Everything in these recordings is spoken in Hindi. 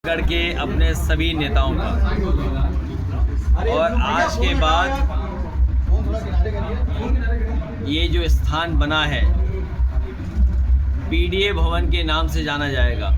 करके अपने सभी नेताओं का, और आज के बाद ये जो स्थान बना है पीडीए भवन के नाम से जाना जाएगा,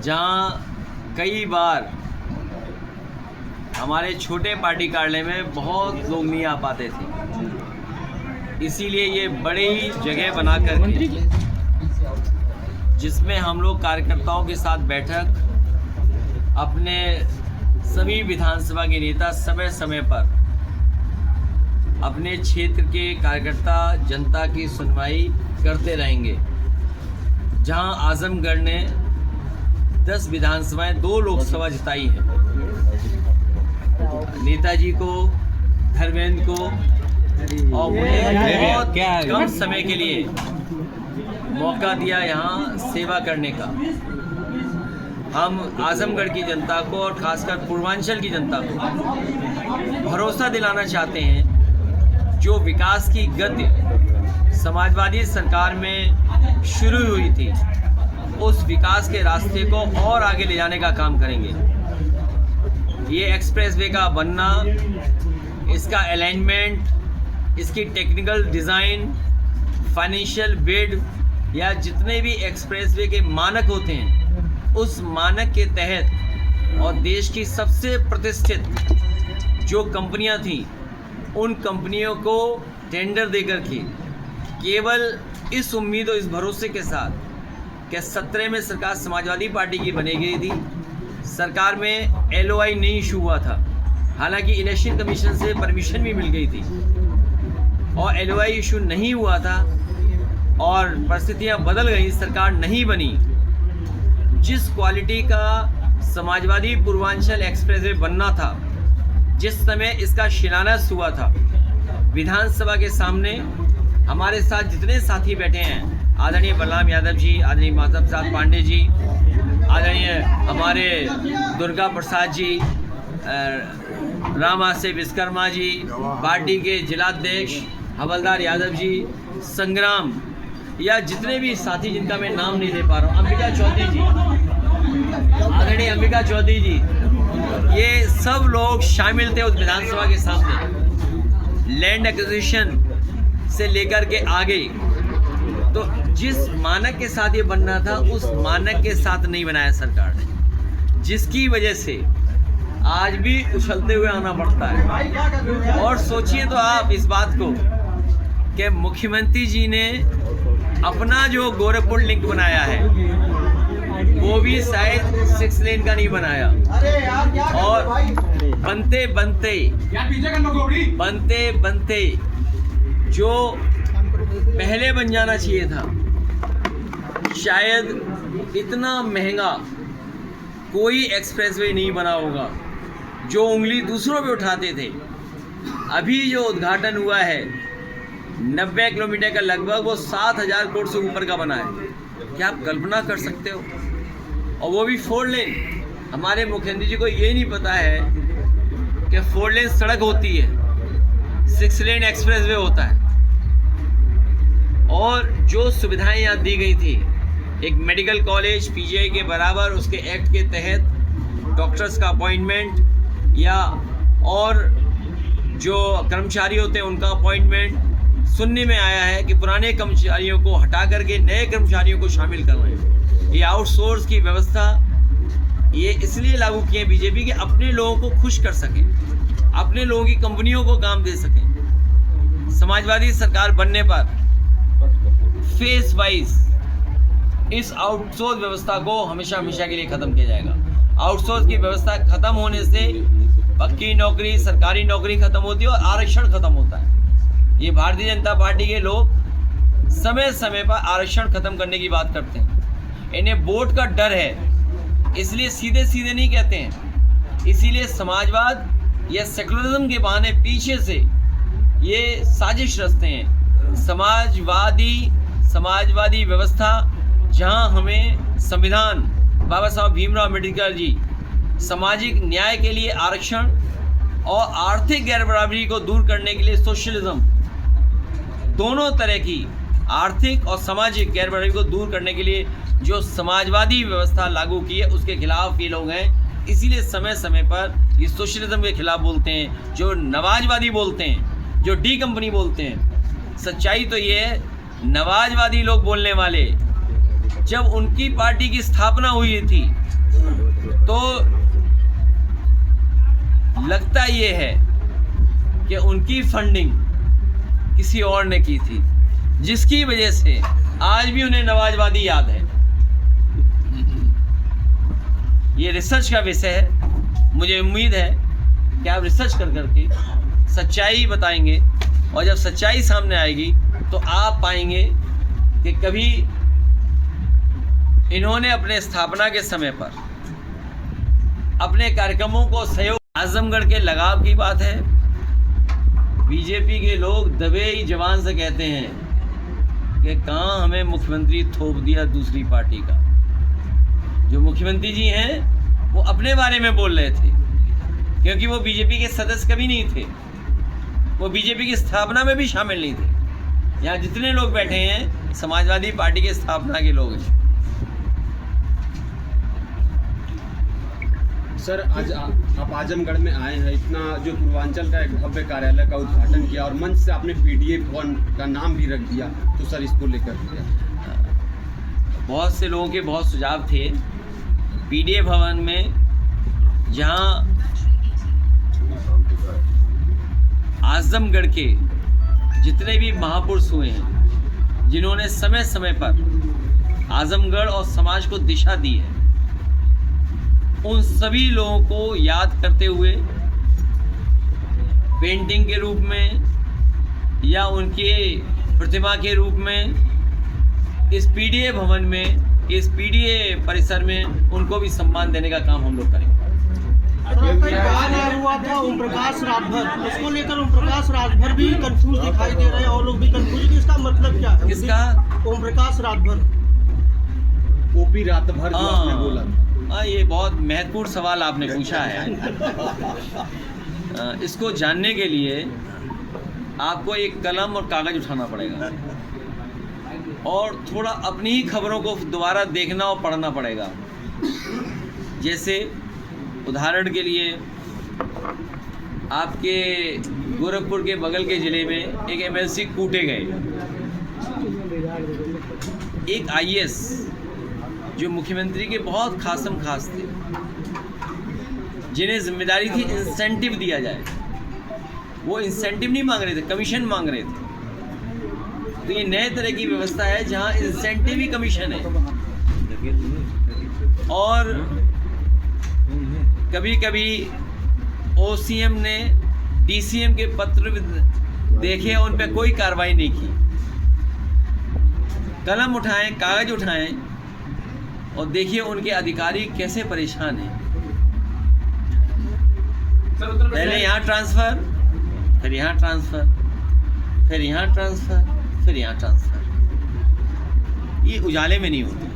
जहाँ कई बार हमारे छोटे पार्टी कार्यालय में बहुत लोग नहीं आ पाते थे। इसीलिए ये बड़ी जगह बना करके, जिसमें हम लोग कार्यकर्ताओं के साथ बैठक, अपने सभी विधानसभा के नेता समय समय पर अपने क्षेत्र के कार्यकर्ता जनता की सुनवाई करते रहेंगे। जहां आजमगढ़ ने 10 विधानसभाएं 2 लोकसभा जिताई हैं, नेताजी को, धर्मेंद्र को, और उन्हें बहुत कम समय के लिए मौका दिया यहाँ सेवा करने का। हम आजमगढ़ की जनता को और खासकर पूर्वांचल की जनता को भरोसा दिलाना चाहते हैं, जो विकास की गति समाजवादी सरकार में शुरू हुई थी, उस विकास के रास्ते को और आगे ले जाने का काम करेंगे। ये एक्सप्रेसवे का बनना, इसका अलाइनमेंट, इसकी टेक्निकल डिज़ाइन, फाइनेंशियल बिड या जितने भी एक्सप्रेसवे के मानक होते हैं, उस मानक के तहत और देश की सबसे प्रतिष्ठित जो कंपनियां थीं, उन कंपनियों को टेंडर देकर के केवल इस उम्मीद और इस भरोसे के साथ कि 17 में सरकार समाजवादी पार्टी की बनी गई थी, सरकार में LOI नहीं इशू हुआ था, हालांकि इलेक्शन कमीशन से परमिशन भी मिल गई थी, और LOI इशू नहीं हुआ था और परिस्थितियां बदल गई, सरकार नहीं बनी। जिस क्वालिटी का समाजवादी पूर्वांचल एक्सप्रेसवे बनना था, जिस समय इसका शिलान्यास हुआ था, विधानसभा के सामने हमारे साथ जितने साथी बैठे हैं, आदरणीय बलराम यादव जी, आदरणीय माधव प्रसाद पांडे जी, आदरणीय हमारे दुर्गा प्रसाद जी, रामासे विश्वकर्मा जी, पार्टी के जिलाध्यक्ष हवलदार यादव जी, संग्राम, या जितने भी साथी जिनका मैं नाम नहीं ले पा रहा हूँ, अंबिका चौधरी जी, आदरणीय अंबिका चौधरी जी, ये सब लोग शामिल थे उस विधानसभा के सामने। लैंड एक्विजिशन से लेकर के आगे, तो जिस मानक के साथ ये बनना था, उस मानक के साथ नहीं बनाया सरकार ने, जिसकी वजह से आज भी उछलते हुए आना पड़ता है। और सोचिए तो आप इस बात को कि मुख्यमंत्री जी ने अपना जो गोरखपुर लिंक बनाया है, वो भी शायद 6 लेन का नहीं बनाया, और बनते बनते जो पहले बन जाना चाहिए था, शायद इतना महंगा कोई एक्सप्रेसवे नहीं बना होगा, जो उंगली दूसरों पे उठाते थे। अभी जो उद्घाटन हुआ है 90 किलोमीटर का लगभग, वो 7,000 करोड़ से ऊपर का बना है। क्या आप कल्पना कर सकते हो? और वो भी 4 लेन। हमारे मुख्यमंत्री जी को ये नहीं पता है कि 4 लेन सड़क होती है, 6 लेन एक्सप्रेसवे होता है। और जो सुविधाएं यहाँ दी गई थी, एक मेडिकल कॉलेज PGI के बराबर, उसके एक्ट के तहत डॉक्टर्स का अपॉइंटमेंट, या और जो कर्मचारी होते हैं उनका अपॉइंटमेंट, सुनने में आया है कि पुराने कर्मचारियों को हटा करके नए कर्मचारियों को शामिल कर रहे हैं। ये आउटसोर्स की व्यवस्था ये इसलिए लागू की है बीजेपी, कि अपने लोगों को खुश कर सके, अपने लोगों की कंपनियों को काम दे सके। समाजवादी सरकार बनने पर फेस वाइज इस आउटसोर्स व्यवस्था को हमेशा के लिए ख़त्म किया जाएगा। आउटसोर्स की व्यवस्था ख़त्म होने से पक्की नौकरी, सरकारी नौकरी ख़त्म होती है और आरक्षण ख़त्म होता है। ये भारतीय जनता पार्टी के लोग समय समय पर आरक्षण ख़त्म करने की बात करते हैं। इन्हें वोट का डर है, इसलिए सीधे सीधे नहीं कहते हैं। इसीलिए समाजवाद या सेकुलरिज्म के बहाने पीछे से ये साजिश रचते हैं। समाजवादी व्यवस्था, जहां हमें संविधान बाबा साहब भीमराव अम्बेडकर जी सामाजिक न्याय के लिए आरक्षण और आर्थिक गैरबराबरी को दूर करने के लिए सोशलिज्म, दोनों तरह की आर्थिक और सामाजिक गैरबराबरी को दूर करने के लिए जो समाजवादी व्यवस्था लागू की है उसके खिलाफ ये लोग हैं। इसीलिए समय समय पर ये सोशलिज्म के खिलाफ बोलते हैं, जो नवाजवादी बोलते हैं, जो डी कंपनी बोलते हैं। सच्चाई तो ये है, नवाजवादी लोग बोलने वाले जब उनकी पार्टी की स्थापना हुई थी तो लगता ये है कि उनकी फंडिंग किसी और ने की थी, जिसकी वजह से आज भी उन्हें नवाजवादी याद है। ये रिसर्च का विषय है। मुझे उम्मीद है कि आप रिसर्च कर करके सच्चाई बताएंगे, और जब सच्चाई सामने आएगी तो आप पाएंगे कि कभी इन्होंने अपने स्थापना के समय पर अपने कार्यक्रमों को सहयोग, आजमगढ़ के लगाव की बात है। बीजेपी के लोग दबे ही जवान से कहते हैं कि कहाँ हमें मुख्यमंत्री थोप दिया दूसरी पार्टी का। जो मुख्यमंत्री जी हैं वो अपने बारे में बोल रहे थे, क्योंकि वो बीजेपी के सदस्य कभी नहीं थे, वो बीजेपी की स्थापना में भी शामिल नहीं थे। यहाँ जितने लोग बैठे हैं समाजवादी पार्टी के स्थापना के लोग हैं। सर, आज आप आजमगढ़ में आए हैं, इतना जो पूर्वांचल का एक भव्य कार्यालय का उद्घाटन किया और मंच से आपने पीडीए भवन का नाम भी रख दिया, तो सर इसको लेकर बहुत से लोगों के बहुत सुझाव थे। पीडीए भवन में जहां आजमगढ़ के जितने भी महापुरुष हुए हैं, जिन्होंने समय समय पर आजमगढ़ और समाज को दिशा दी है, उन सभी लोगों को याद करते हुए पेंटिंग के रूप में या उनके प्रतिमा के रूप में इस पीडीए भवन में, इस पीडीए परिसर में उनको भी सम्मान देने का काम हम लोग करेंगे। हुआ था ओम प्रकाश राजभर, उसको लेकर ओम प्रकाश राजभर भी कंफ्यूज दिखाई दे रहे हैं और लोग भी कंफ्यूज। इसका मतलब क्या है? किसका? ओम प्रकाश राजभर, ओपी रातभर जो आपने बोला था। ये बहुत महत्वपूर्ण सवाल आपने पूछा है। इसको जानने के लिए आपको एक कलम और कागज उठाना पड़ेगा और थोड़ा अपनी ही खबरों को दोबारा देखना और पढ़ना पड़ेगा। जैसे उदाहरण के लिए आपके गोरखपुर के बगल के ज़िले में एक एमएलसी कूटे गए, एक आईएएस जो मुख्यमंत्री के बहुत खासम खास थे, जिन्हें जिम्मेदारी थी इंसेंटिव दिया जाए, वो इंसेंटिव नहीं मांग रहे थे, कमीशन मांग रहे थे। तो ये नए तरह की व्यवस्था है जहां इंसेंटिव ही कमीशन है। और कभी कभी ओसीएम ने डीसीएम के पत्र देखे, उन पर कोई कार्रवाई नहीं की। कलम उठाएं, कागज उठाएं और देखिए उनके अधिकारी कैसे परेशान हैं। पहले यहाँ ट्रांसफ़र, फिर यहाँ ट्रांसफ़र, फिर यहाँ ट्रांसफ़र, फिर यहाँ ट्रांसफ़र। ये उजाले में नहीं होती।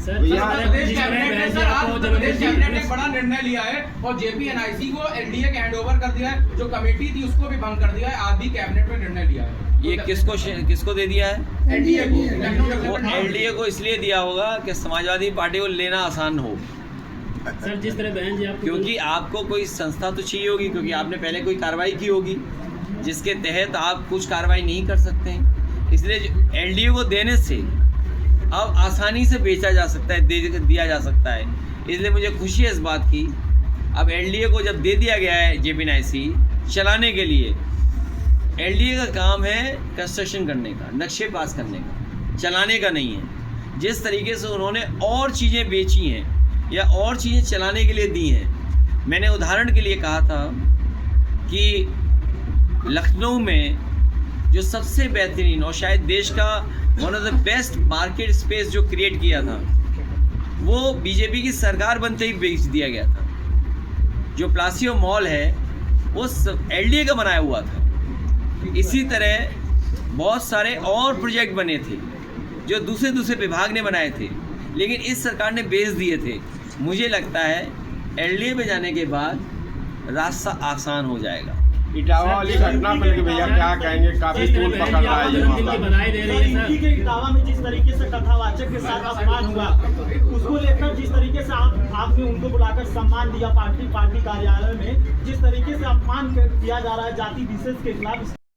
प्रदेश कैबिनेट ने बड़ा निर्णय लिया है और जेपीएनआईसी को एनडीए के हैंडओवर कर दिया है। जो कमेटी थी उसको भी भंग कर दिया है। आज भी कैबिनेट में निर्णय लिया है। ये किसको दे दिया है? एनडीए को। वो एनडीए को इसलिए दिया होगा कि समाजवादी पार्टी को लेना आसान हो। सर, जिस तरह बहन जी आपको, क्योंकि आपको कोई संस्था तो चाहिए होगी, क्योंकि आपने पहले कोई कार्रवाई की होगी जिसके तहत आप कुछ कार्रवाई नहीं कर सकते हैं। इसलिए एनडीए को देने से अब आसानी से बेचा जा सकता है, दिया जा सकता है। इसलिए मुझे खुशी है इस बात की। अब एनडीए को जब दे दिया गया है जेपीएनआईसी चलाने के लिए, एनडीए का काम है कंस्ट्रक्शन करने का, नक्शे पास करने का, चलाने का नहीं है। जिस तरीके से उन्होंने और चीज़ें बेची हैं या और चीज़ें चलाने के लिए दी हैं, मैंने उदाहरण के लिए कहा था कि लखनऊ में जो सबसे बेहतरीन और शायद देश का one of the best market space जो क्रिएट किया था, वो बीजेपी की सरकार बनते ही बेच दिया गया था। जो प्लासियो मॉल है वो एलडीए का बनाया हुआ था। इसी तरह बहुत सारे और प्रोजेक्ट बने थे जो दूसरे विभाग ने बनाए थे, लेकिन इस सरकार ने बेच दिए थे। मुझे लगता है एलडीए में जाने के बाद रास्ता आसान हो जाएगा। इटावा वाली घटना को लेकर भैया क्या कहेंगे? काफी जिस तरह तूल बहन पकड़ जी रहा आपको है ये जन्मदिन की मामला। बधाई दे रही है इनकी सर। के इटावा में जिस तरीके से कथावाचक के साथ अपमान हुआ, उसको लेकर जिस तरीके से आपने उनको बुलाकर सम्मान दिया पार्टी कार्यालय में, जिस तरीके से अपमान किया जा रहा है जाति विशेष के खिलाफ।